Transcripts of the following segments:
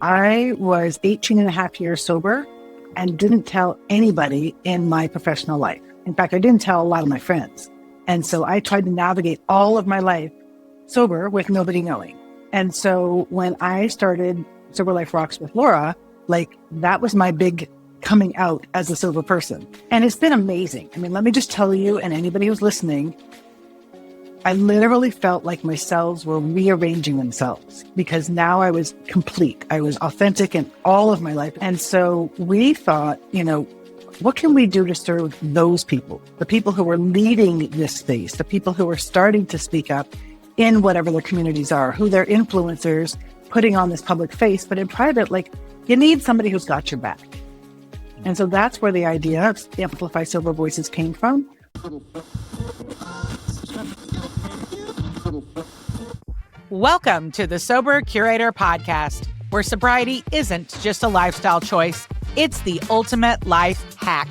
I was 18 and a half years sober and didn't tell anybody in my professional life. In fact, I didn't tell a lot of my friends. And so I tried to navigate all of my life sober with nobody knowing. And so when I started Sober Life Rocks with Laura, that was my big coming out as a sober person. And it's been amazing. I mean, let me just tell you, and anybody who's listening, I literally felt like my cells were rearranging themselves because now I was complete. I was authentic in all of my life. And so we thought, what can we do to serve those people? The people who are leading this space, the people who are starting to speak up in whatever their communities are, who they're influencers, putting on this public face, but in private, you need somebody who's got your back. And so that's where the idea of Amplify Sober Voices came from. Welcome to the Sober Curator podcast, where sobriety isn't just a lifestyle choice, it's the ultimate life hack.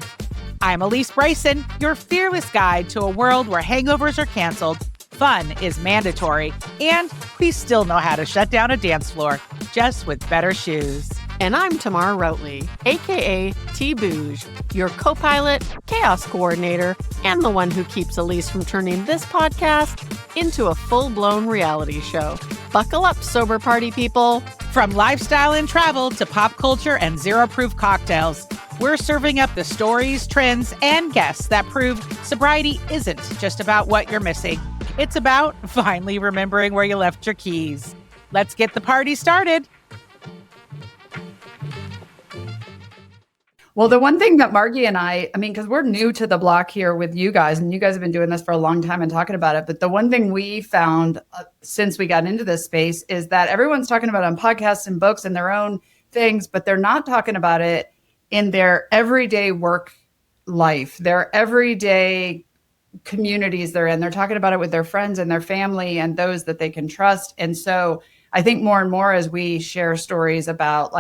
I'm Alysse Bryson, your fearless guide to a world where hangovers are canceled, fun is mandatory, and we still know how to shut down a dance floor, just with better shoes. And I'm Tamar Routly, aka T-Bouge, your co-pilot, chaos coordinator, and the one who keeps Alysse from turning this podcast into a full-blown reality show. Buckle up, sober party people. From lifestyle and travel to pop culture and zero-proof cocktails, we're serving up the stories, trends, and guests that prove sobriety isn't just about what you're missing. It's about finally remembering where you left your keys. Let's get the party started. Well, the one thing that Margy and I mean, because we're new to the block here with you guys, and you guys have been doing this for a long time and talking about it. But the one thing we found since we got into this space is that everyone's talking about it on podcasts and books and their own things, but they're not talking about it in their everyday work life, their everyday communities they're in. They're talking about it with their friends and their family and those that they can trust. And so I think more and more as we share stories about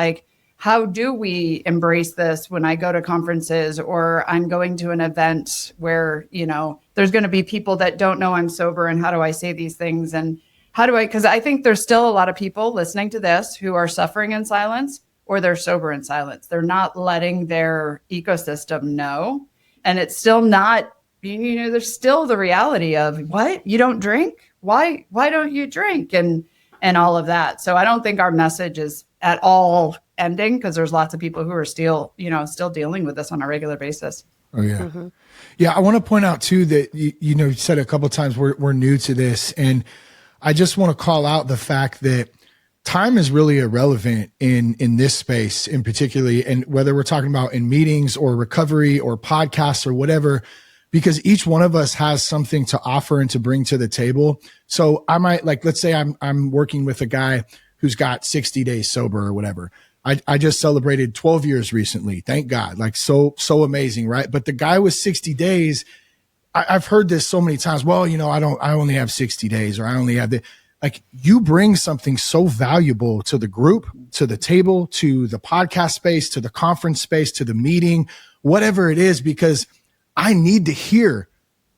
how do we embrace this when I go to conferences or I'm going to an event where, there's going to be people that don't know I'm sober, and how do I say these things? And because I think there's still a lot of people listening to this who are suffering in silence or they're sober in silence. They're not letting their ecosystem know. And it's still not, there's still the reality of what? You don't drink? Why don't you drink? And all of that. So I don't think our message is at all ending, because there's lots of people who are still dealing with this on a regular basis. Oh yeah. Mm-hmm. Yeah. I want to point out too that, you said a couple of times we're new to this, and I just want to call out the fact that time is really irrelevant in this space in particularly. And whether we're talking about in meetings or recovery or podcasts or whatever, because each one of us has something to offer and to bring to the table. So I might let's say I'm working with a guy who's got 60 days sober or whatever. I just celebrated 12 years recently. Thank God. So amazing. Right. But the guy with 60 days, I've heard this so many times. Well, I only have 60 days, or I only have you bring something so valuable to the group, to the table, to the podcast space, to the conference space, to the meeting, whatever it is, because I need to hear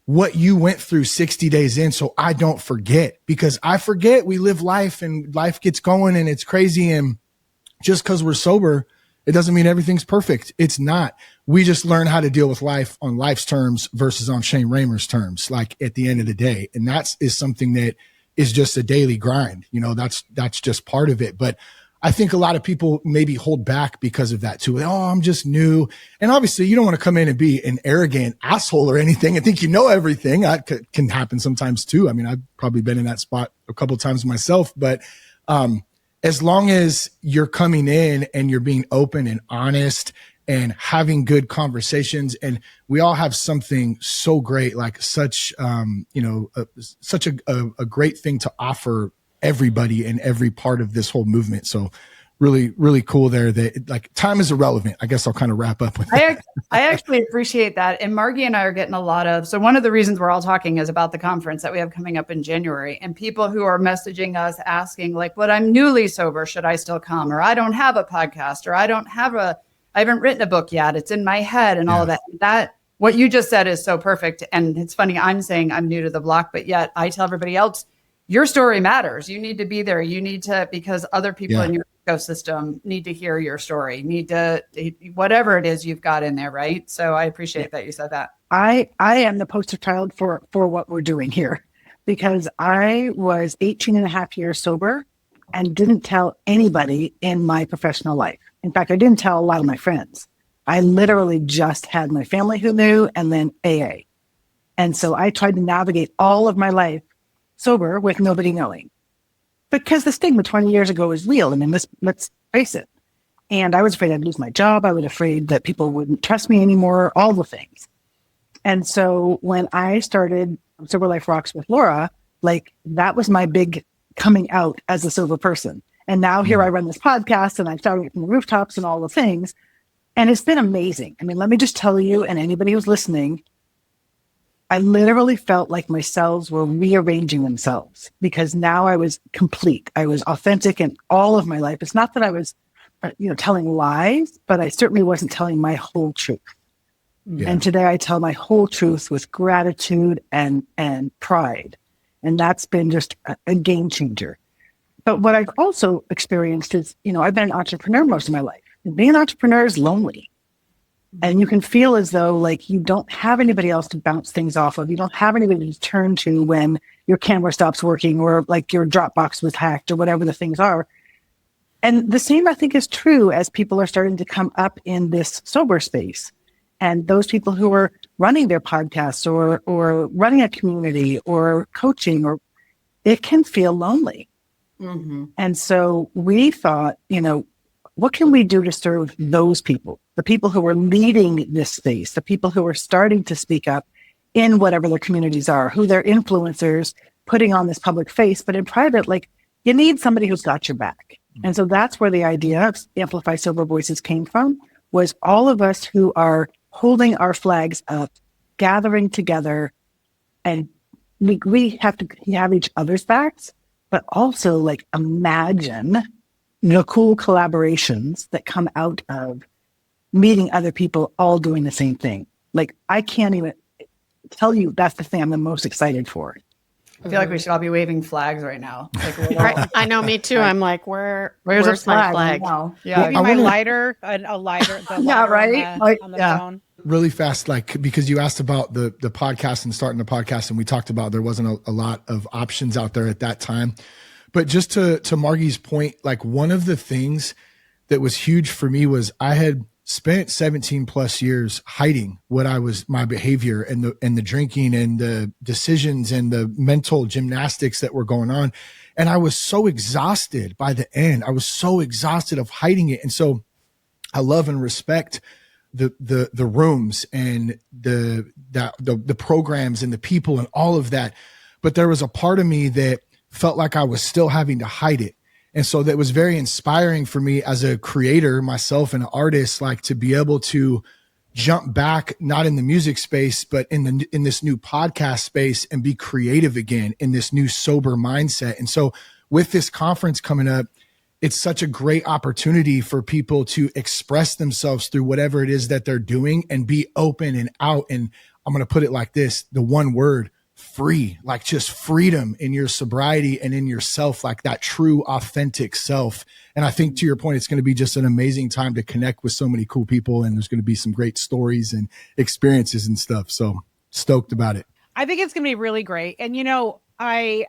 what you went through 60 days in, so I don't forget, because I forget. We live life and life gets going and it's crazy. And just because we're sober, it doesn't mean everything's perfect. It's not. We just learn how to deal with life on life's terms versus on Shane Raymer's terms, at the end of the day. And that is something that is just a daily grind. That's just part of it. But I think a lot of people maybe hold back because of that too. Oh, I'm just new. And obviously you don't want to come in and be an arrogant asshole or anything. I think everything. That can happen sometimes too. I mean, I've probably been in that spot a couple of times myself, but, as long as you're coming in and you're being open and honest and having good conversations, and we all have something so great, such a great thing to offer everybody in every part of this whole movement. So really, really cool there that time is irrelevant. I guess I'll kind of wrap up with that. I actually appreciate that. And Margy and I are getting a lot of, so one of the reasons we're all talking is about the conference that we have coming up in January, and people who are messaging us asking but I'm newly sober, should I still come? Or I don't have a podcast, or I haven't written a book yet. It's in my head and all of that. That what you just said is so perfect. And it's funny, I'm saying I'm new to the block, but yet I tell everybody else, your story matters. You need to be there. You need to, because other people in your ecosystem need to hear your story, need to, whatever it is you've got in there, right? So I appreciate that you said that. I am the poster child for what we're doing here, because I was 18 and a half years sober and didn't tell anybody in my professional life. In fact, I didn't tell a lot of my friends. I literally just had my family who knew, and then AA. And so I tried to navigate all of my life sober with nobody knowing, because the stigma 20 years ago was real. I mean, let's face it. And I was afraid I'd lose my job. I was afraid that people wouldn't trust me anymore, all the things. And so when I started Sober Life Rocks with Laura, like, that was my big coming out as a sober person. And now here I run this podcast, and I started from the rooftops and all the things. And it's been amazing. I mean, let me just tell you, and anybody who's listening, I literally felt like my cells were rearranging themselves, because now I was complete. I was authentic in all of my life. It's not that I was, telling lies, but I certainly wasn't telling my whole truth. Yeah. And today I tell my whole truth with gratitude and pride. And that's been just a game changer. But what I've also experienced is, I've been an entrepreneur most of my life. And being an entrepreneur is lonely. And you can feel as though, like, you don't have anybody else to bounce things off of. You don't have anybody to turn to when your camera stops working, or like your Dropbox was hacked, or whatever the things are. And the same, I think, is true as people are starting to come up in this sober space. And those people who are running their podcasts or running a community or coaching, or it can feel lonely. Mm-hmm. And so we thought, what can we do to serve those people, the people who are leading this space, the people who are starting to speak up in whatever their communities are, who they're influencers, putting on this public face, but in private, like, you need somebody who's got your back. And so that's where the idea of Amplify Sober Voices came from, was all of us who are holding our flags up, gathering together, and we have to have each other's backs, but also, like, imagine cool collaborations that come out of meeting other people all doing the same thing. Like, I can't even tell you, that's the thing I'm the most excited for. I feel like we should all be waving flags right now. Like, right. I know, me too. I'm like, where's my flag? Yeah, maybe my lighter, a lighter. The lighter right. On the phone. Really fast, like, because you asked about the podcast and starting the podcast, and we talked about there wasn't a lot of options out there at that time. But just to Margy's point, like, one of the things that was huge for me was I had spent 17 plus years hiding my behavior and the drinking and the decisions and the mental gymnastics that were going on. And I was so exhausted by the end. I was so exhausted of hiding it. And so I love and respect the rooms and the programs and the people and all of that. But there was a part of me that felt like I was still having to hide it. And so that was very inspiring for me as a creator myself and an artist, like, to be able to jump back, not in the music space, but in this new podcast space, and be creative again in this new sober mindset. And so with this conference coming up, it's such a great opportunity for people to express themselves through whatever it is that they're doing and be open and out. And I'm going to put it like this, the one word: free, like, just freedom in your sobriety and in yourself, like that true, authentic self. And I think, to your point, it's going to be just an amazing time to connect with so many cool people. And there's going to be some great stories and experiences and stuff. So stoked about it. I think it's going to be really great. And, I,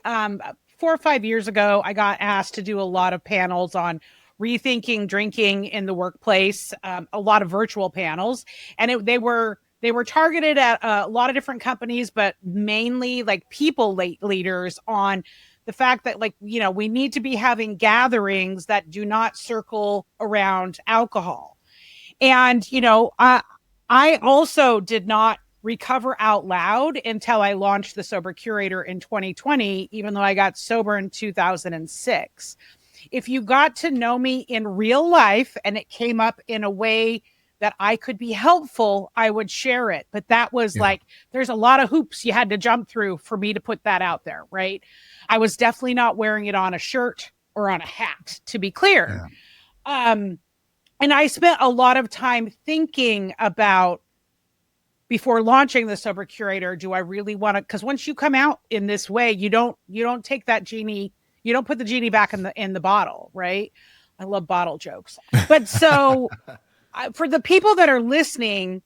4 or 5 years ago, I got asked to do a lot of panels on rethinking drinking in the workplace, a lot of virtual panels. And they were targeted at a lot of different companies, but mainly, like, people leaders, on the fact that, like, we need to be having gatherings that do not circle around alcohol. And, I also did not recover out loud until I launched the Sober Curator in 2020, even though I got sober in 2006. If you got to know me in real life and it came up in a way that I could be helpful, I would share it. But that was like, there's a lot of hoops you had to jump through for me to put that out there, right? I was definitely not wearing it on a shirt or on a hat, to be clear. Yeah. And I spent a lot of time thinking about, before launching the Sober Curator, do I really want to? Because once you come out in this way, you don't take that genie, you don't put the genie back in the bottle, right? I love bottle jokes. But so for the people that are listening,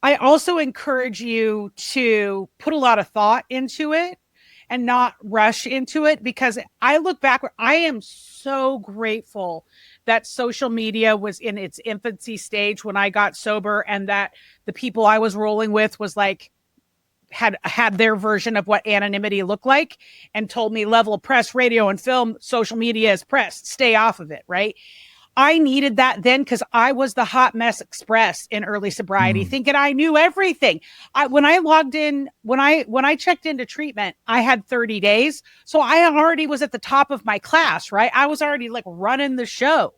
I also encourage you to put a lot of thought into it and not rush into it, because I look back, I am so grateful that social media was in its infancy stage when I got sober, and that the people I was rolling with was like, had their version of what anonymity looked like, and told me level of press, radio and film, social media is press, stay off of it. Right. I needed that then, because I was the hot mess express in early sobriety, thinking I knew everything. When I checked into treatment, I had 30 days. So I already was at the top of my class, right? I was already like running the show.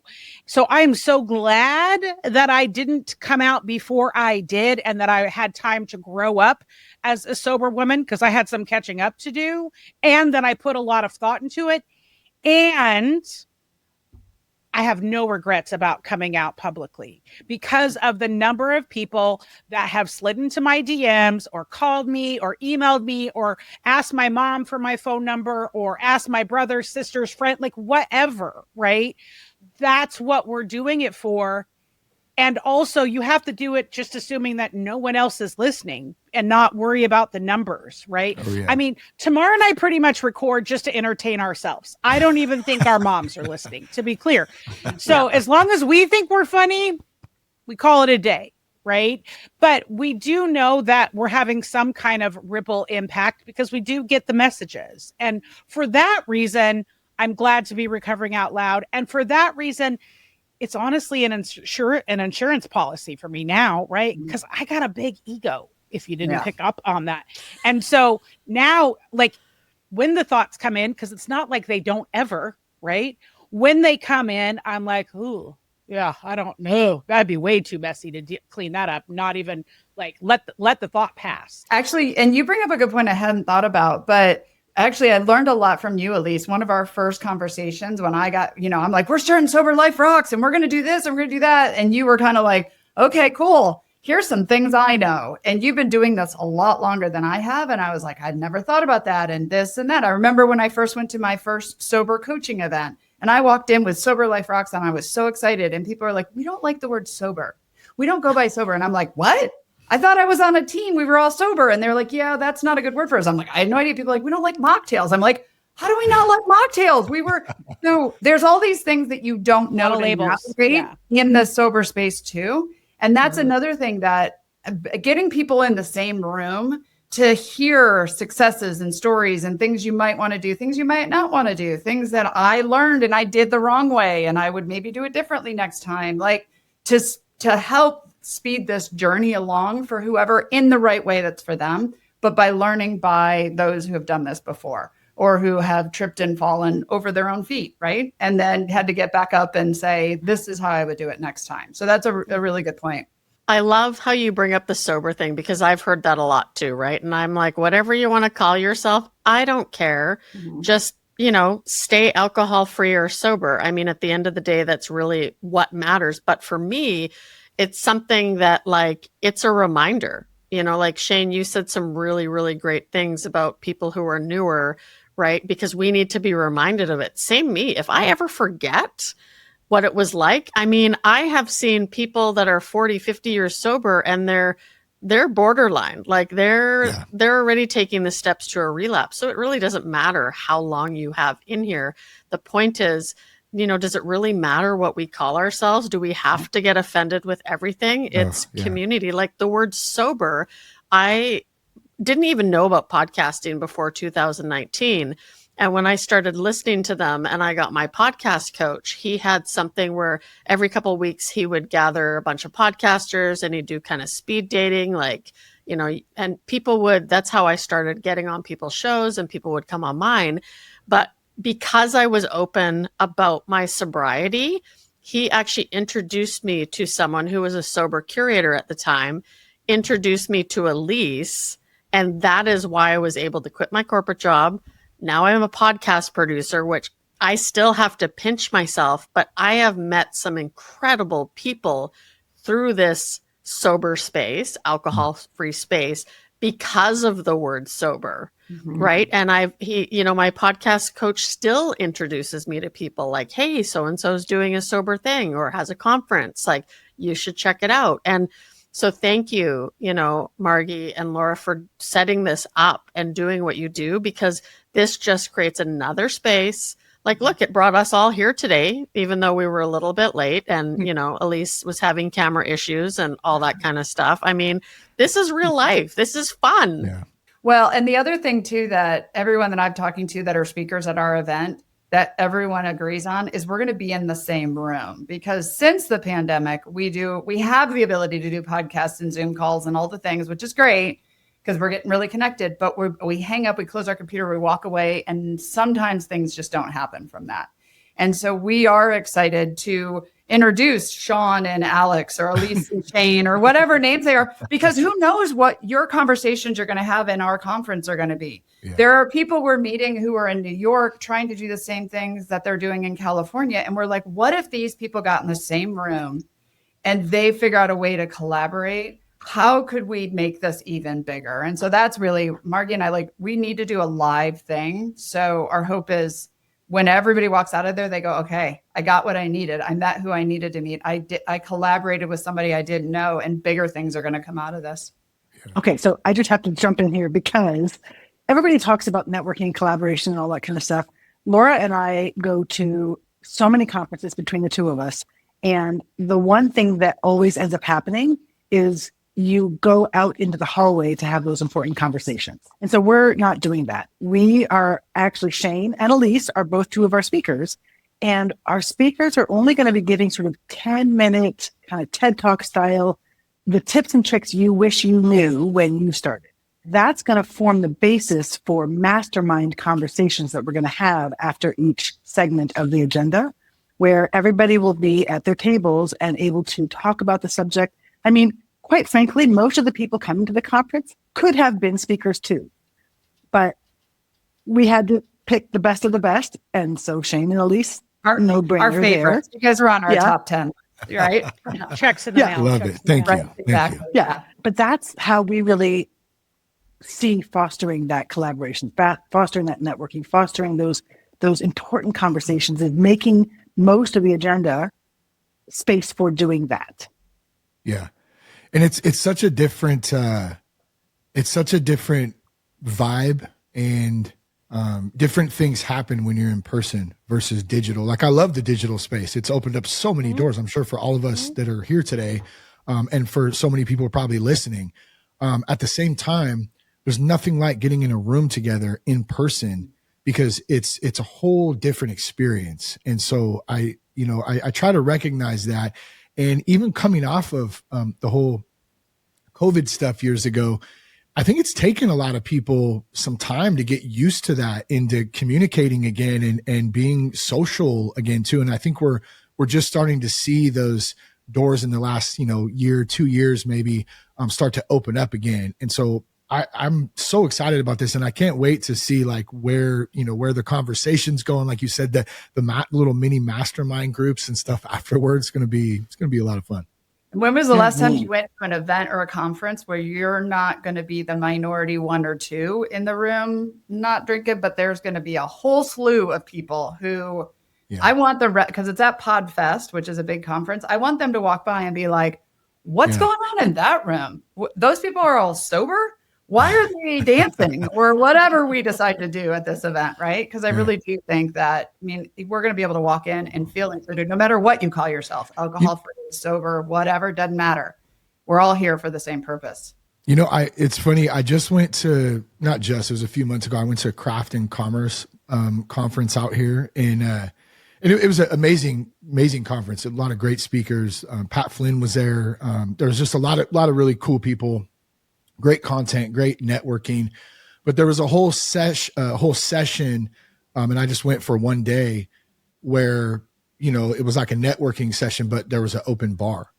So I'm so glad that I didn't come out before I did, and that I had time to grow up as a sober woman, because I had some catching up to do, and that I put a lot of thought into it. And I have no regrets about coming out publicly, because of the number of people that have slid into my DMs or called me or emailed me or asked my mom for my phone number or asked my brother, sister's friend, like whatever, right? That's what we're doing it for. And also you have to do it just assuming that no one else is listening and not worry about the numbers, right? Oh, yeah. I mean, Tamar and I pretty much record just to entertain ourselves. I don't even think our moms are listening, to be clear. So as long as we think we're funny, we call it a day, right? But we do know that we're having some kind of ripple impact, because we do get the messages. And for that reason, I'm glad to be recovering out loud. And for that reason, it's honestly an insurance policy for me now, right? Because I got a big ego, if you didn't pick up on that. And so now, like, when the thoughts come in, because it's not like they don't ever, right? When they come in, I'm like, ooh, yeah, I don't know. That'd be way too messy to clean that up. Not even like let the thought pass. Actually, and you bring up a good point I hadn't thought about, but actually, I learned a lot from you, Alysse. One of our first conversations when I got, I'm like, we're starting Sober Life Rocks and we're going to do this and we're going to do that. And you were kind of like, okay, cool. Here's some things I know. And you've been doing this a lot longer than I have. And I was like, I'd never thought about that and this and that. I remember when I first went to my first sober coaching event and I walked in with Sober Life Rocks and I was so excited. And people are like, we don't like the word sober. We don't go by sober. And I'm like, what? I thought I was on a team. We were all sober. And they're like, yeah, that's not a good word for us. I'm like, I had no idea. People are like, we don't like mocktails. I'm like, how do we not like mocktails? So there's all these things that you don't know labels in the sober space too. And that's another thing, that getting people in the same room to hear successes and stories and things you might want to do, things you might not want to do, things that I learned and I did the wrong way and I would maybe do it differently next time, like to help speed this journey along for whoever in the right way that's for them, but by learning by those who have done this before or who have tripped and fallen over their own feet, right? And then had to get back up and say, this is how I would do it next time. So that's a really good point. I love how you bring up the sober thing, because I've heard that a lot too, right? And I'm like, whatever you want to call yourself, I don't care. Just, stay alcohol free or sober. I mean, at the end of the day, that's really what matters. But for me, it's something that, like, it's a reminder, like Shane, you said some really, really great things about people who are newer, right? Because we need to be reminded of it. Same me. If I ever forget what it was like, I mean, I have seen people that are 40, 50 years sober and they're borderline, like they're already taking the steps to a relapse. So it really doesn't matter how long you have in here. The point is, does it really matter what we call ourselves? Do we have to get offended with everything? It's community. Like the word sober, I didn't even know about podcasting before 2019. And when I started listening to them and I got my podcast coach, he had something where every couple of weeks he would gather a bunch of podcasters and he'd do kind of speed dating, like, and that's how I started getting on people's shows and people would come on mine. But because I was open about my sobriety, he actually introduced me to someone who was a sober curator at the time, introduced me to Alysse, and that is why I was able to quit my corporate job. Now I'm a podcast producer, which I still have to pinch myself, but I have met some incredible people through this sober space, alcohol-free space, because of the word sober. Right. And my podcast coach still introduces me to people like, hey, so-and-so's doing a sober thing or has a conference, like you should check it out. And so thank you, Margy and Laura, for setting this up and doing what you do, because this just creates another space. Like, look, it brought us all here today, even though we were a little bit late and, Alysse was having camera issues and all that kind of stuff. I mean, this is real life. This is fun. Yeah. Well, and the other thing too, that everyone that I'm talking to that are speakers at our event, that everyone agrees on, is we're going to be in the same room, because since the pandemic, we have the ability to do podcasts and Zoom calls and all the things, which is great because we're getting really connected, but we hang up, we close our computer, we walk away, and sometimes things just don't happen from that. And so we are excited to introduce Sean and Alex or Alysse and Shane or whatever names they are, because who knows what your conversations you're going to have in our conference are going to be. Yeah. There are people we're meeting who are in New York trying to do the same things that they're doing in California. And we're like, what if these people got in the same room and they figure out a way to collaborate? How could we make this even bigger? And so that's really, Margy and I, we need to do a live thing. So our hope is, when everybody walks out of there, they go, okay, I got what I needed. I met who I needed to meet. I collaborated with somebody I didn't know, and bigger things are going to come out of this. Okay, so I just have to jump in here because everybody talks about networking, collaboration, and all that kind of stuff. Laura and I go to so many conferences between the two of us. And the one thing that always ends up happening is you go out into the hallway to have those important conversations. And so we're not doing that. We are actually, Shane and Alysse are both two of our speakers. And our speakers are only going to be giving sort of 10-minute kind of TED Talk style, the tips and tricks you wish you knew when you started. That's going to form the basis for mastermind conversations that we're going to have after each segment of the agenda, where everybody will be at their tables and able to talk about the subject. I mean, quite frankly, most of the people coming to the conference could have been speakers too, but we had to pick the best of the best. And so Shane and Alysse, our favorites, because we're on our top 10, right? Checks in the mail. Love it. Thank you. Exactly. Thank you. Yeah. But that's how we really see fostering that collaboration, fostering that networking, fostering those important conversations, and making most of the agenda space for doing that. Yeah. And it's such a different vibe, and different things happen when you're in person versus digital. Like, I love the digital space. It's opened up so many doors, I'm sure, for all of us that are here today, and for so many people probably listening. At the same time, there's nothing like getting in a room together in person, because it's a whole different experience. And so I try to recognize that. And even coming off of the whole COVID stuff years ago, I think it's taken a lot of people some time to get used to that, into communicating again and being social again too. And I think we're just starting to see those doors in the last, year, 2 years, maybe start to open up again. And so I'm so excited about this, and I can't wait to see where the conversation's going. Like you said, the little mini mastermind groups and stuff afterwards. It's going to be a lot of fun. When was the last time you went to an event or a conference where you're not going to be the minority one or two in the room not drinking, but there's going to be a whole slew of people who I want because it's at Podfest, which is a big conference. I want them to walk by and be like, what's going on in that room? Those people are all sober? Why are they dancing? Or whatever we decide to do at this event, right? Because I really do think that, we're going to be able to walk in and feel included, no matter what you call yourself, alcohol-free, sober, whatever, doesn't matter. We're all here for the same purpose. It's funny. I just went to, it was a few months ago, I went to a craft and commerce conference out here, and it was an amazing conference. A lot of great speakers. Pat Flynn was there. There was just a lot of really cool people. Great content, great networking, but there was a whole session, and I just went for one day where, it was like a networking session, but there was an open bar.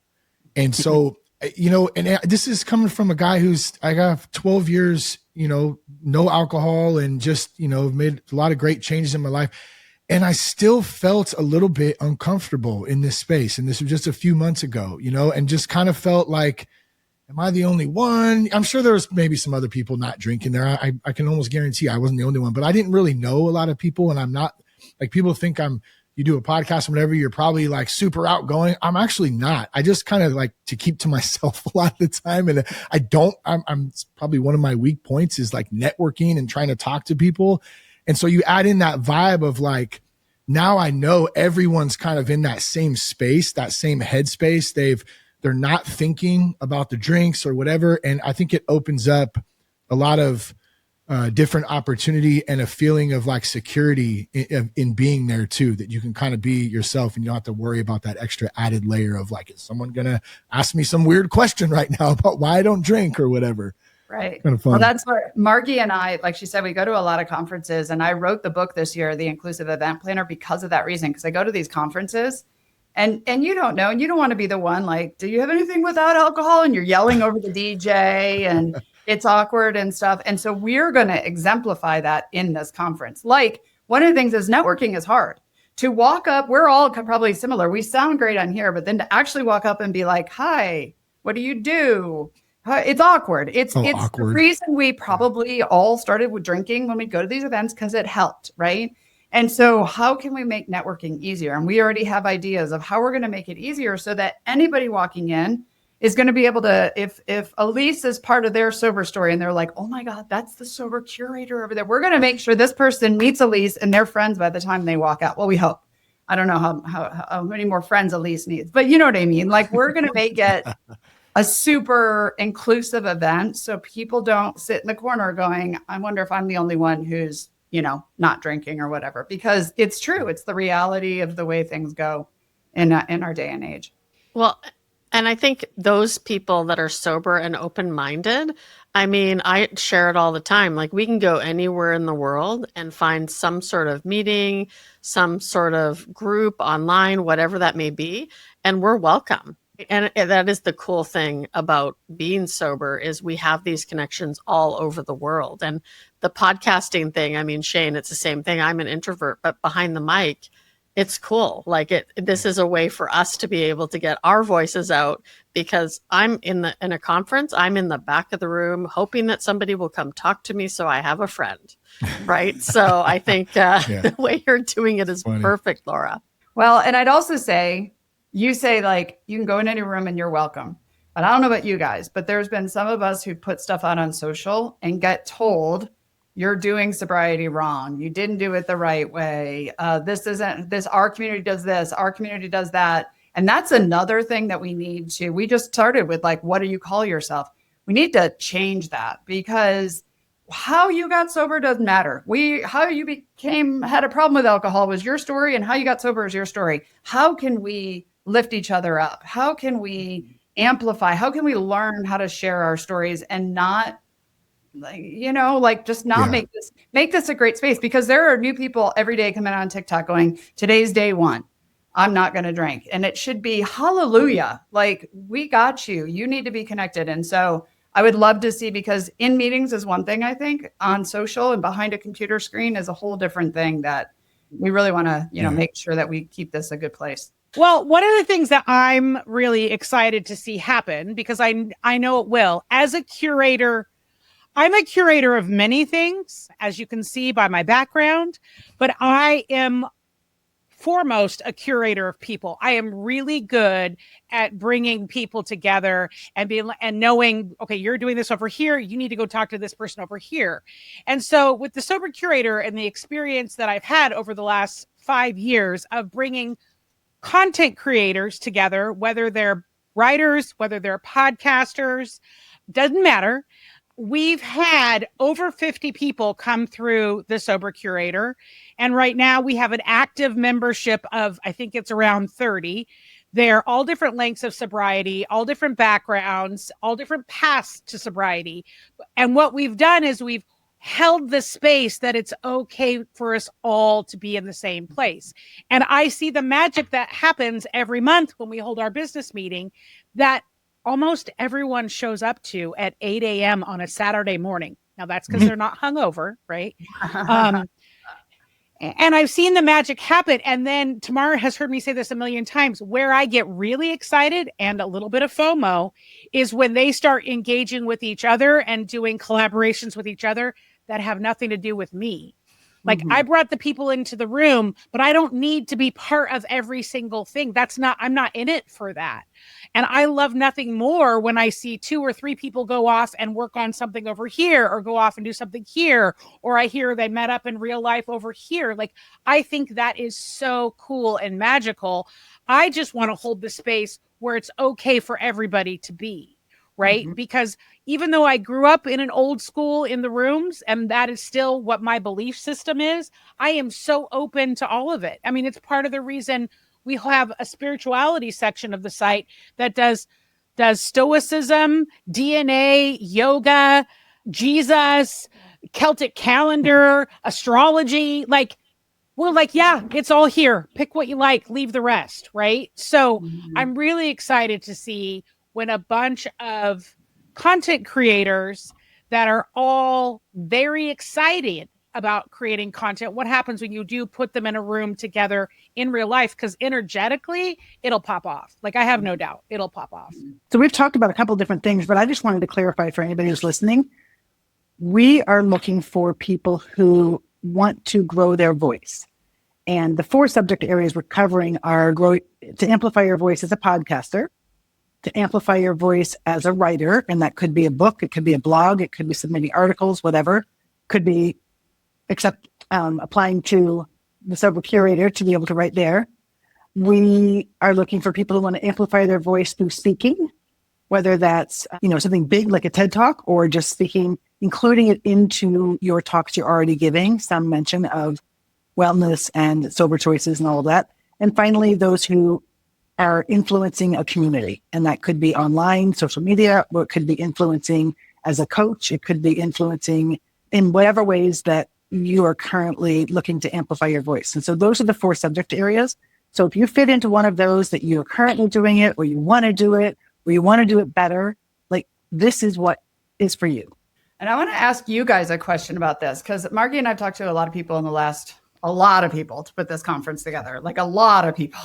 And so, and this is coming from a guy I got 12 years, no alcohol, and just, made a lot of great changes in my life. And I still felt a little bit uncomfortable in this space. And this was just a few months ago, and just kind of felt like, am I the only one? I'm sure there's maybe some other people not drinking there. I can almost guarantee I wasn't the only one, but I didn't really know a lot of people. And I'm not like, people think you do a podcast or whatever, you're probably like super outgoing. I'm actually not. I just kind of like to keep to myself a lot of the time. And I'm probably one of my weak points is like networking and trying to talk to people. And so you add in that vibe of like, now I know everyone's kind of in that same space, that same headspace. They're not thinking about the drinks or whatever. And I think it opens up a lot of different opportunity and a feeling of like security in being there too, that you can kind of be yourself and you don't have to worry about that extra added layer of like, is someone going to ask me some weird question right now about why I don't drink or whatever. Right. Kind of fun. Well, that's where Margy and I, like she said, we go to a lot of conferences, and I wrote the book this year, The Inclusive Event Planner, because of that reason, because I go to these conferences and you don't know, and you don't want to be the one like, do you have anything without alcohol? And you're yelling over the DJ and it's awkward and stuff. And so we're going to exemplify that in this conference. Like, one of the things is networking is hard. To walk up, we're all probably similar. We sound great on here, but then to actually walk up and be like, hi, what do you do? It's awkward. It's awkward. The reason we probably all started with drinking when we go to these events, because it helped, right? And so how can we make networking easier? And we already have ideas of how we're going to make it easier so that anybody walking in is going to be able to, if Alysse is part of their sober story and they're like, oh my God, that's the sober curator over there, we're going to make sure this person meets Alysse and they're friends by the time they walk out. Well, we hope. I don't know how many more friends Alysse needs, but you know what I mean? Like, we're going to make it a super inclusive event so people don't sit in the corner going, I wonder if I'm the only one who's, not drinking or whatever, because it's true. It's the reality of the way things go in our day and age. Well, and I think those people that are sober and open-minded, I mean, I share it all the time. Like, we can go anywhere in the world and find some sort of meeting, some sort of group online, whatever that may be, and we're welcome. And that is the cool thing about being sober, is we have these connections all over the world. And the podcasting thing, I mean, Shane, it's the same thing. I'm an introvert, but behind the mic, it's cool. Like, this is a way for us to be able to get our voices out, because I'm in a conference, I'm in the back of the room hoping that somebody will come talk to me so I have a friend, right? So I think the way you're doing it is perfect, Laura. Well, and I'd also say, you say like, you can go in any room and you're welcome. But I don't know about you guys, but there's been some of us who put stuff out on social and get told, you're doing sobriety wrong. You didn't do it the right way. Our community does this, our community does that. And that's another thing that we just started with, like, what do you call yourself? We need to change that, because how you got sober doesn't matter. How you had a problem with alcohol was your story, and how you got sober is your story. How can we lift each other up? How can we amplify? How can we learn how to share our stories and not, make this a great space? Because there are new people every day coming on TikTok going, today's day one, I'm not going to drink. And it should be hallelujah. Like, we got you. You need to be connected. And so I would love to see, because in meetings is one thing, I think on social and behind a computer screen is a whole different thing, that we really want to, make sure that we keep this a good place. Well, one of the things that I'm really excited to see happen, because I know it will, as a curator, I'm a curator of many things, as you can see by my background, but I am foremost a curator of people. I am really good at bringing people together and knowing, okay, you're doing this over here, you need to go talk to this person over here. And so with the Sober Curator and the experience that I've had over the last 5 years of bringing content creators together, whether they're writers, whether they're podcasters, doesn't matter. We've had over 50 people come through the Sober Curator. And right now we have an active membership of, I think it's around 30. They're all different lengths of sobriety, all different backgrounds, all different paths to sobriety. And what we've done is we've held the space that it's okay for us all to be in the same place. And I see the magic that happens every month when we hold our business meeting, that almost everyone shows up to at 8 a.m. on a Saturday morning. Now that's because they're not hungover, right? And I've seen the magic happen. And then Tamar has heard me say this a million times. Where I get really excited and a little bit of FOMO is when they start engaging with each other and doing collaborations with each other that have nothing to do with me. Like I brought the people into the room, but I don't need to be part of every single thing. I'm not in it for that. And I love nothing more when I see 2 or 3 people go off and work on something over here or go off and do something here. Or I hear they met up in real life over here. Like, I think that is so cool and magical. I just want to hold the space where it's okay for everybody to be. Right. Because even though I grew up in an old school in the rooms, and that is still what my belief system is, I am so open to all of it. I mean, it's part of the reason we have a spirituality section of the site that does stoicism, DNA, yoga, Jesus, Celtic calendar, astrology. Like, we're like, yeah, it's all here. Pick what you like, leave the rest. Right. So I'm really excited to see when a bunch of content creators that are all very excited about creating content, what happens when you do put them in a room together in real life? Because energetically, it'll pop off. Like, I have no doubt it'll pop off. So we've talked about a couple of different things, but I just wanted to clarify for anybody who's listening. We are looking for people who want to grow their voice. And the 4 subject areas we're covering are to amplify your voice as a podcaster, to amplify your voice as a writer, and that could be a book, it could be a blog, it could be submitting articles, whatever, could be except applying to the Sober Curator to be able to write there. We are looking for people who want to amplify their voice through speaking, whether that's something big like a TED Talk, or just speaking, including it into your talks you're already giving, some mention of wellness and sober choices and all of that. And finally, those who are influencing a community. And that could be online, social media, or it could be influencing as a coach. It could be influencing in whatever ways that you are currently looking to amplify your voice. And so those are the 4 subject areas. So if you fit into one of those, that you're currently doing it, or you want to do it, or you want to do it better, like, this is what is for you. And I want to ask you guys a question about this, because Margy and I've talked to a lot of people a lot of people to put this conference together, like a lot of people.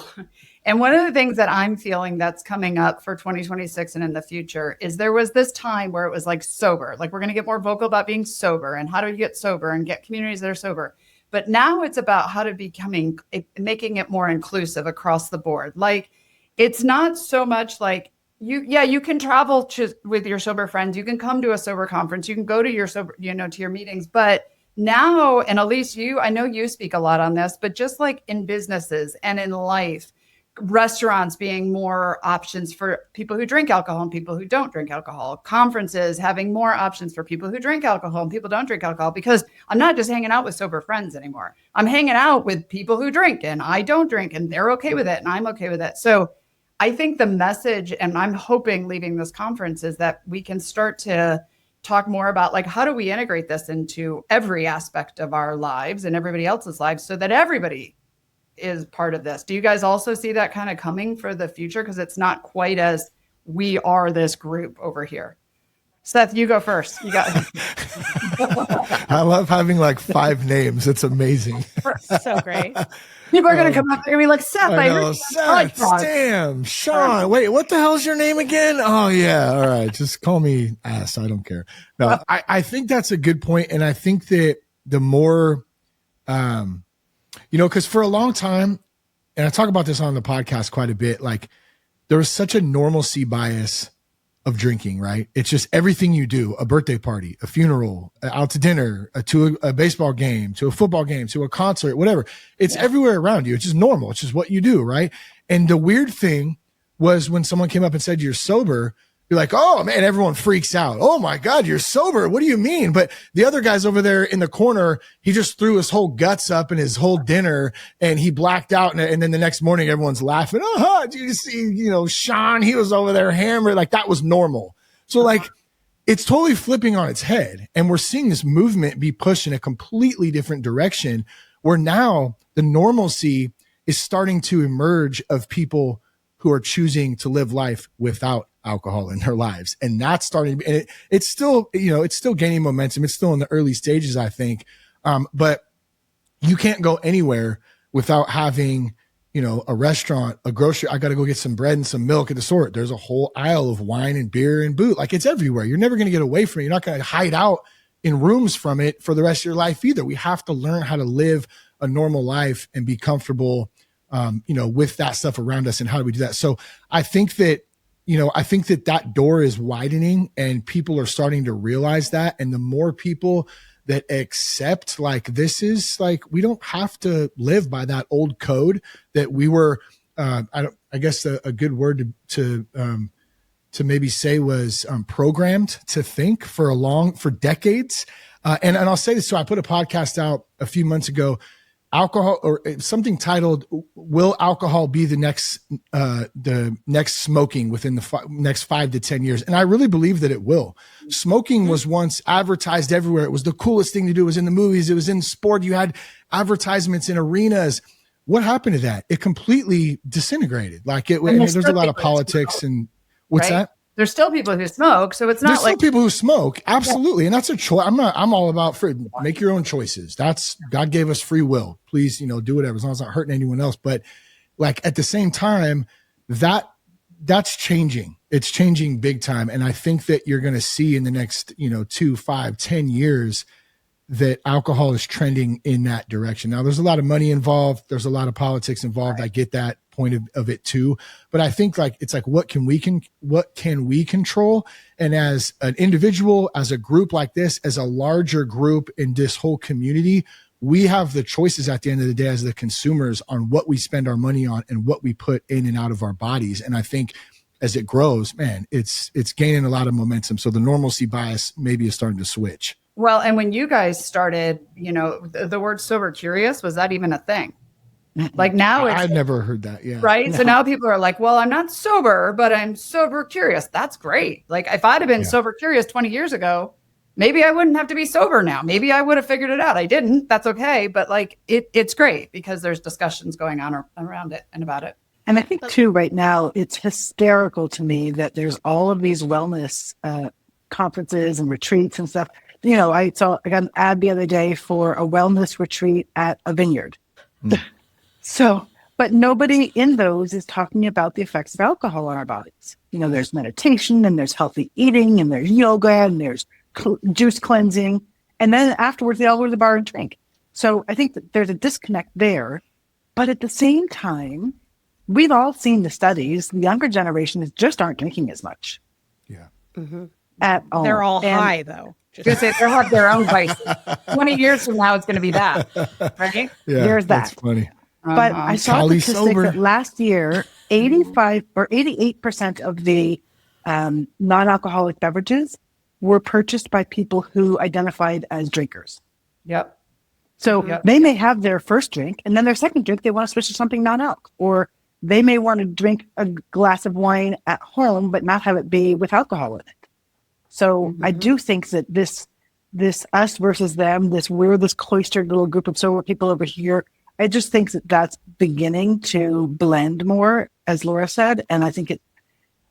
And one of the things that I'm feeling that's coming up for 2026 and in the future is there was this time where it was like sober, like we're going to get more vocal about being sober and how do you get sober and get communities that are sober. But now it's about how to making it more inclusive across the board. Like, it's not so much like you can travel with your sober friends. You can come to a sober conference. You can go to your sober, to your meetings, but now, and Alysse, I know you speak a lot on this, but just like in businesses and in life, restaurants being more options for people who drink alcohol and people who don't drink alcohol, conferences having more options for people who drink alcohol and people don't drink alcohol, because I'm not just hanging out with sober friends anymore. I'm hanging out with people who drink and I don't drink, and they're okay with it and I'm okay with it. So I think the message, and I'm hoping leaving this conference, is that we can start to talk more about, like, how do we integrate this into every aspect of our lives and everybody else's lives so that everybody is part of this. Do you guys also see that kind of coming for the future? Because it's not quite as we are this group over here. Seth, you go first. You got I love having like 5 names. It's amazing. So great. People are going to come up and be like, Seth, I heard Seth, damn, Sean. Wait, what the hell's your name again? Oh, yeah. All right. Just call me ass. I don't care. No, I think that's a good point. And I think that the more, because for a long time, and I talk about this on the podcast quite a bit, like, there was such a normalcy bias of drinking, right? It's just everything you do, a birthday party, a funeral, out to dinner, to a baseball game, to a football game, to a concert, whatever. It's everywhere around you. It's just normal. It's just what you do, right? And the weird thing was when someone came up and said, you're sober, you're like, oh man, everyone freaks out. Oh my God, you're sober. What do you mean? But the other guy's over there in the corner. He just threw his whole guts up in his whole dinner and he blacked out. And then the next morning, everyone's laughing. Oh, did you see, Sean, he was over there hammered. Like, that was normal. So like, it's totally flipping on its head. And we're seeing this movement be pushed in a completely different direction, where now the normalcy is starting to emerge of people who are choosing to live life without alcohol in their lives. And that's starting to be, and it's still, it's still gaining momentum. It's still in the early stages, I think. But you can't go anywhere without having, a restaurant, a grocery. I got to go get some bread and some milk at the store. There's a whole aisle of wine and beer and booze. Like, it's everywhere. You're never going to get away from it. You're not going to hide out in rooms from it for the rest of your life either. We have to learn how to live a normal life and be comfortable, with that stuff around us. And how do we do that? So I think that, that door is widening and people are starting to realize that. And the more people that accept, like, this is like, we don't have to live by that old code that we were, I guess a good word to maybe say was programmed to think for decades. And I'll say this. So I put a podcast out a few months ago, alcohol, or something titled, "Will alcohol be the next smoking within the next 5 to 10 years?" And I really believe that it will. Smoking was once advertised everywhere. It was the coolest thing to do. It was in the movies. It was in sport. You had advertisements in arenas. What happened to that? It completely disintegrated. Like, there's a lot of politics and what's right? that? There's still people who smoke, so it's not There's still people who smoke. Absolutely. Yeah. And that's a choice. I'm all about make your own choices. God gave us free will. Please, do whatever, as long as it's not hurting anyone else. But like, at the same time, that's changing. It's changing big time. And I think that you're going to see in the next, 2, 5, 10 years that alcohol is trending in that direction. Now, there's a lot of money involved. There's a lot of politics involved. Right. I get that point of it too. But I think, like, it's like, what can we control? And as an individual, as a group like this, as a larger group in this whole community, we have the choices at the end of the day as the consumers on what we spend our money on and what we put in and out of our bodies. And I think as it grows, man, it's gaining a lot of momentum. So the normalcy bias maybe is starting to switch. Well, and when you guys started, the word sober curious, was that even a thing? Like, now I've never heard that. Yeah. Right. No. So now people are like, well, I'm not sober, but I'm sober curious. That's great. Like, if I'd have been sober curious 20 years ago, maybe I wouldn't have to be sober now. Maybe I would have figured it out. I didn't. That's okay. But like, it's great because there's discussions going on around it and about it. And I think too, right now, it's hysterical to me that there's all of these wellness conferences and retreats and stuff. I got an ad the other day for a wellness retreat at a vineyard. So, but nobody in those is talking about the effects of alcohol on our bodies. There's meditation and there's healthy eating and there's yoga and there's juice cleansing. And then afterwards, they all go to the bar and drink. So I think that there's a disconnect there. But at the same time, we've all seen the studies. The younger generations just aren't drinking as much. Yeah. Mm-hmm. At all. They're all high, though. Just say they'll have their own vices. 20 years from now, it's going to be that. Right? Yeah, there's that. That's funny. But I saw a statistic that last year, 85 or 88% of the non-alcoholic beverages were purchased by people who identified as drinkers. Yep. So they may have their first drink, and then their second drink, they want to switch to something non-alc. Or they may want to drink a glass of wine at home, but not have it be with alcohol in it. So I do think that this us versus them, we're this cloistered little group of sober people over here. I just think that that's beginning to blend more, as Laura said. And I think it's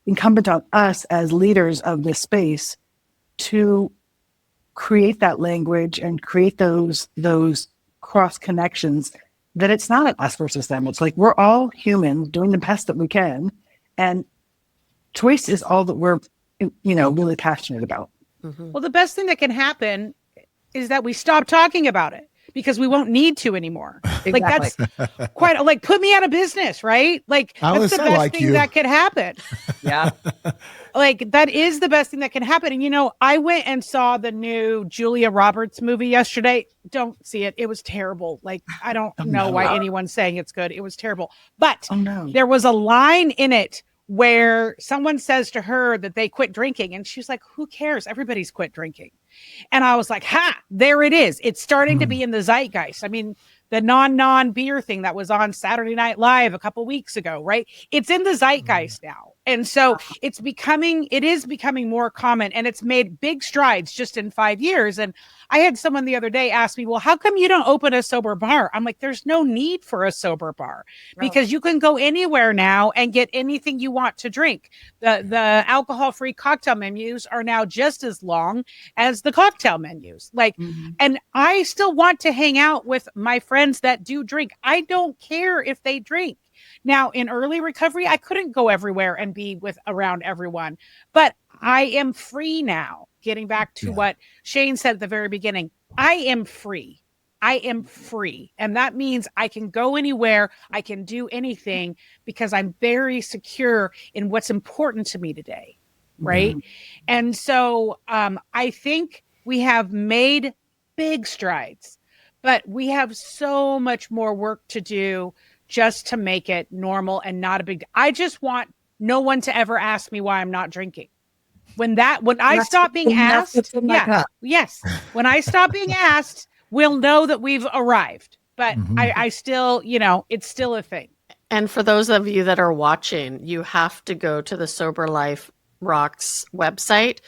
incumbent on us as leaders of this space to create that language and create those cross connections, that it's not an us versus them. It's like, we're all humans doing the best that we can. And choice is all that we're, really passionate about. Mm-hmm. Well, the best thing that can happen is that we stop talking about it, because we won't need to anymore. Exactly. Like, that's quite like, put me out of business, right? Like, Alysse, that's the best thing that could happen. Yeah. Like, that is the best thing that can happen. And, I went and saw the new Julia Roberts movie yesterday. Don't see it. It was terrible. Like, I don't know why anyone's saying it's good. It was terrible. But there was a line in it where someone says to her that they quit drinking. And she's like, who cares? Everybody's quit drinking. And I was like, there it is. It's starting to be in the zeitgeist. I mean, the non beer thing that was on Saturday Night Live a couple weeks ago, right? It's in the zeitgeist now. And so it is becoming more common, and it's made big strides just in 5 years. And I had someone the other day ask me, well, how come you don't open a sober bar? I'm like, there's no need for a sober bar because you can go anywhere now and get anything you want to drink. The alcohol-free cocktail menus are now just as long as the cocktail menus. Like, and I still want to hang out with my friends that do drink. I don't care if they drink. Now, in early recovery, I couldn't go everywhere and be around everyone, but I am free now. Getting back to what Shane said at the very beginning, I am free. I am free. And that means I can go anywhere. I can do anything because I'm very secure in what's important to me today. Right. And so I think we have made big strides, but we have so much more work to do just to make it normal and not a big. I just want no one to ever ask me why I'm not drinking. When I stop being asked, yes. When I stop being asked, we'll know that we've arrived. But I still, it's still a thing. And for those of you that are watching, you have to go to the Sober Life Rocks website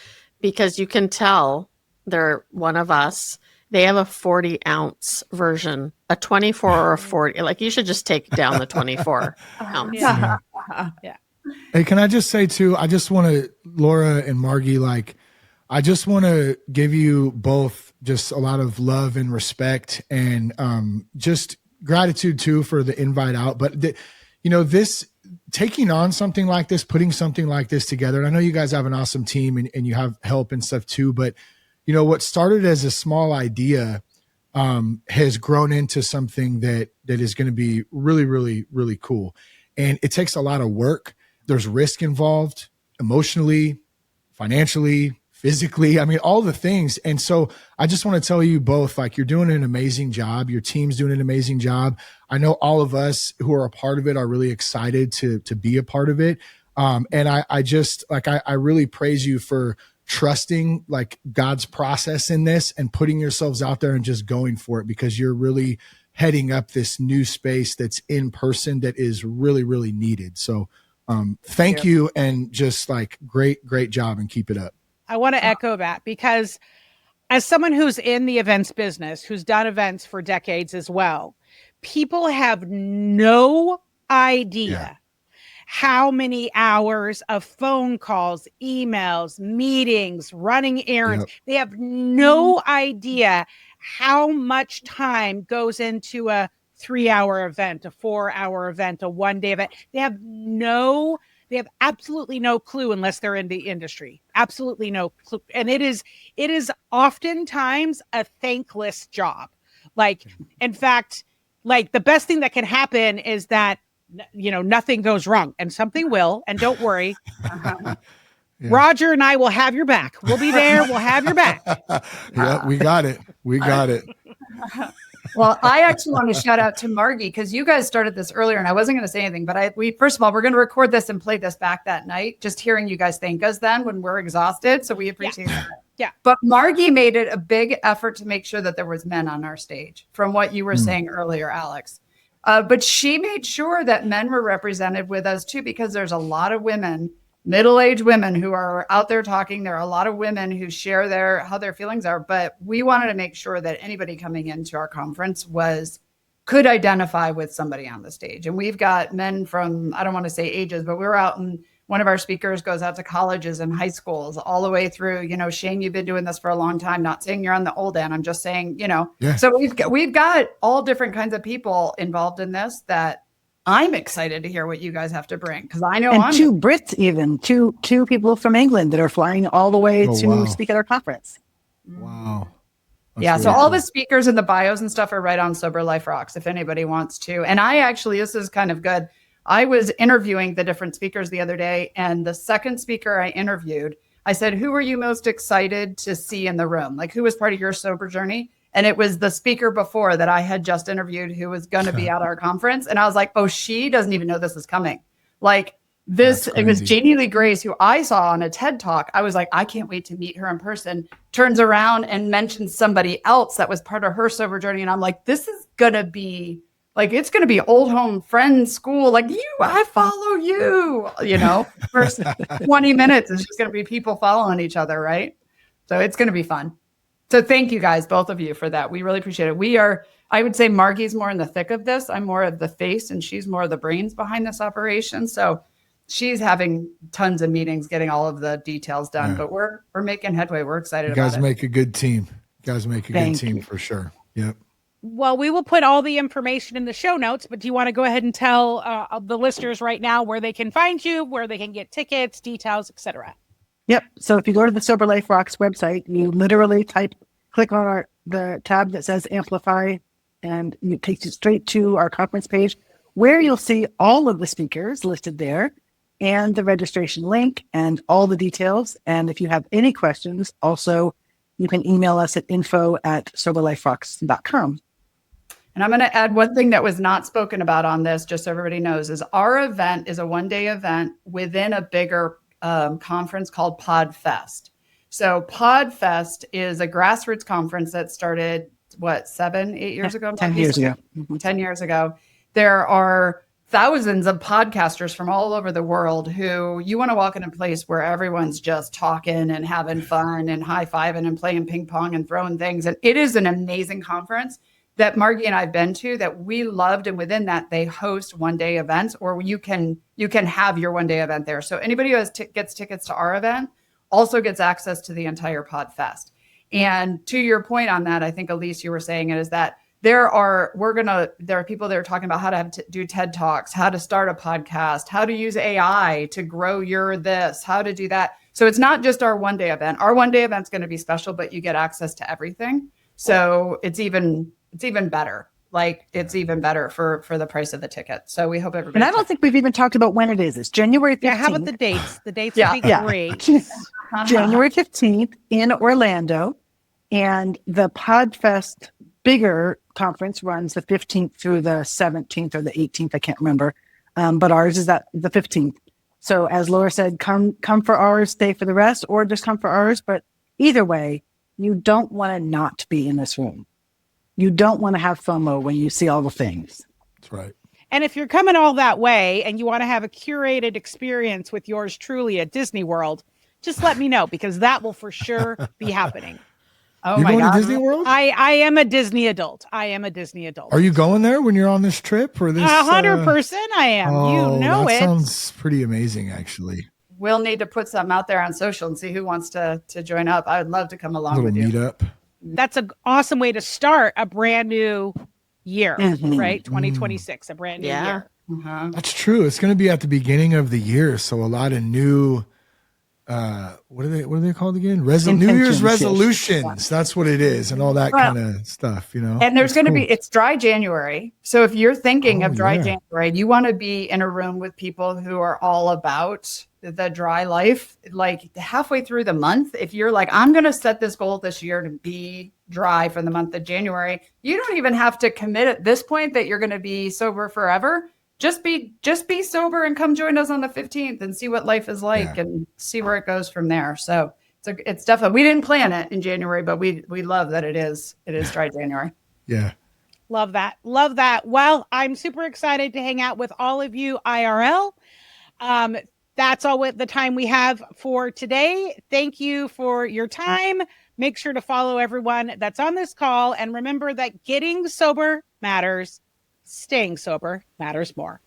because you can tell they're one of us. They have a 40-ounce version, a 24 or a 40. Like, you should just take down the 24 ounce. Yeah. Hey, can I just say too, I just want to, Laura and Margy, I just want to give you both just a lot of love and respect and just gratitude too for the invite out. But this taking on something like this, putting something like this together, and I know you guys have an awesome team and you have help and stuff too, but what started as a small idea has grown into something that is going to be really, really, really cool. And it takes a lot of work. There's risk involved emotionally, financially, physically. I mean, all the things. And so I just want to tell you both, you're doing an amazing job. Your team's doing an amazing job. I know all of us who are a part of it are really excited to be a part of it. And I just I really praise you for trusting God's process in this and putting yourselves out there and just going for it, because you're really heading up this new space that's in person that is really, really needed. So thank you. And just great job, and keep it up. I want to echo that, because as someone who's in the events business, who's done events for decades as well, people have no idea how many hours of phone calls, emails, meetings, running errands. They have no idea how much time goes into a 3-hour event, a 4-hour event, a 1-day event. They have absolutely no clue unless they're in the industry. Absolutely no clue. And it is oftentimes a thankless job. In fact, the best thing that can happen is that, nothing goes wrong, and something will, and don't worry. Roger and I will have your back. We'll be there. We'll have your back. Yeah, we got it. We got it. Well, I actually want to shout out to Margy, because you guys started this earlier and I wasn't going to say anything, but first of all, we're going to record this and play this back that night. Just hearing you guys thank us then when we're exhausted. So we appreciate that. Yeah. But Margy made it a big effort to make sure that there was men on our stage, from what you were saying earlier, Alex. But she made sure that men were represented with us too, because there's a lot of women, middle-aged women, who are out there talking. There are a lot of women who share how their feelings are, but we wanted to make sure that anybody coming into our conference could identify with somebody on the stage. And we've got men from, I don't want to say ages, but we were out, and one of our speakers goes out to colleges and high schools all the way through. Shane, you've been doing this for a long time. Not saying you're on the old end. I'm just saying, So we've got all different kinds of people involved in this that I'm excited to hear what you guys have to bring, because I know and two Brits, even two people from England that are flying all the way to speak at our conference. Wow. That's yeah. really So cool. all the speakers and the bios and stuff are right on Sober Life Rocks, if anybody wants to. And this is kind of good. I was interviewing the different speakers the other day, and the second speaker I interviewed, I said, who are you most excited to see in the room? Who was part of your sober journey? And it was the speaker before that I had just interviewed, who was going to be at our conference. And I was like, oh, she doesn't even know this is coming. It was Janie Lee Grace, who I saw on a TED Talk. I was like, I can't wait to meet her in person. Turns around and mentions somebody else that was part of her sober journey. And I'm like, this is going to be it's going to be old home friends school. I follow you, first 20 minutes is just going to be people following each other. Right. So it's going to be fun. So thank you guys, both of you, for that. We really appreciate it. I would say Margy's more in the thick of this. I'm more of the face and she's more of the brains behind this operation. So she's having tons of meetings, getting all of the details done, but we're making headway. We're excited about it. You guys make a good team. For sure. Yep. Well, we will put all the information in the show notes, but do you want to go ahead and tell the listeners right now where they can find you, where they can get tickets, details, etc.? Yep. So if you go to the Sober Life Rocks website, you literally click on the tab that says Amplify, and it takes you straight to our conference page where you'll see all of the speakers listed there and the registration link and all the details. And if you have any questions, also, you can email us at info@soberliferocks.com. And I'm going to add one thing that was not spoken about on this, just so everybody knows, is our event is a one-day event within a bigger conference called Podfest. So Podfest is a grassroots conference that started, 7, 8 years ago? 10 years ago. 10 years ago. There are thousands of podcasters from all over the world who you want to walk in a place where everyone's just talking and having fun and high-fiving and playing ping pong and throwing things. And it is an amazing conference that Margy and I have been to that we loved. And within that, they host one-day events, or you can have your one-day event there. So anybody who gets tickets to our event also gets access to the entire Podfest. And to your point on that, I think, Alysse, you were saying it, is that there are people that are talking about how to do TED Talks, how to start a podcast, how to use AI to grow your this, how to do that. So it's not just our one-day event. Our one-day event's going to be special, but you get access to everything. So it's even better. Like, it's even better for the price of the ticket. So we hope everybody. And I don't think we've even talked about when it is. It's January 15th. Yeah, how about the dates? The dates would be great. January 15th in Orlando. And the Podfest bigger conference runs the 15th through the 17th or the 18th. I can't remember. But ours is at the 15th. So as Laura said, come for ours, stay for the rest, or just come for ours. But either way, you don't want to not be in this room. You don't want to have FOMO when you see all the things. That's right. And if you're coming all that way and you want to have a curated experience with yours truly at Disney World, just let me know, because that will for sure be happening. Oh, you're my going God. to Disney World? I am a Disney adult. Are you going there when you're on this trip or this? 100% I am. That sounds pretty amazing, actually. We'll need to put something out there on social and see who wants to join up. I would love to come along with you. Meetup. That's an awesome way to start a brand new year, right? 2026, a brand new year. Uh-huh. That's true. It's going to be at the beginning of the year, so a lot of new. What are they called again? New Year's resolutions. That's what it is, and all that kind of stuff, And there's going to be, it's dry January. So if you're thinking of dry January, you want to be in a room with people who are all about the dry life. Like halfway through the month, if you're like, I'm going to set this goal this year to be dry for the month of January, you don't even have to commit at this point that you're going to be sober forever. Just be sober and come join us on the 15th and see what life is like and see where it goes from there. So it's definitely, we didn't plan it in January, but we love that it is dry January. Yeah. Love that. Love that. Well, I'm super excited to hang out with all of you IRL. That's all the time we have for today. Thank you for your time. Make sure to follow everyone that's on this call. And remember that getting sober matters. Staying sober matters more.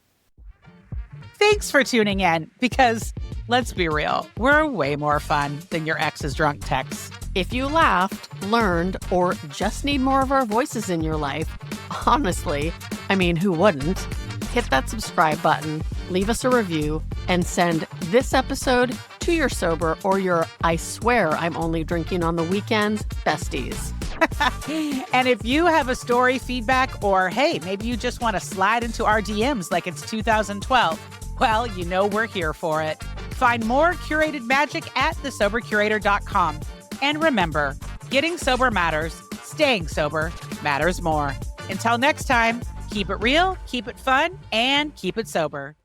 Thanks for tuning in, because let's be real, we're way more fun than your ex's drunk texts. If you laughed, learned, or just need more of our voices in your life, honestly, who wouldn't? Hit that subscribe button, leave us a review, and send this episode to your sober or your I swear I'm only drinking on the weekends besties. And if you have a story, feedback, or hey, maybe you just want to slide into our DMs like it's 2012, well, we're here for it. Find more curated magic at thesobercurator.com. And remember, getting sober matters, staying sober matters more. Until next time, keep it real, keep it fun, and keep it sober.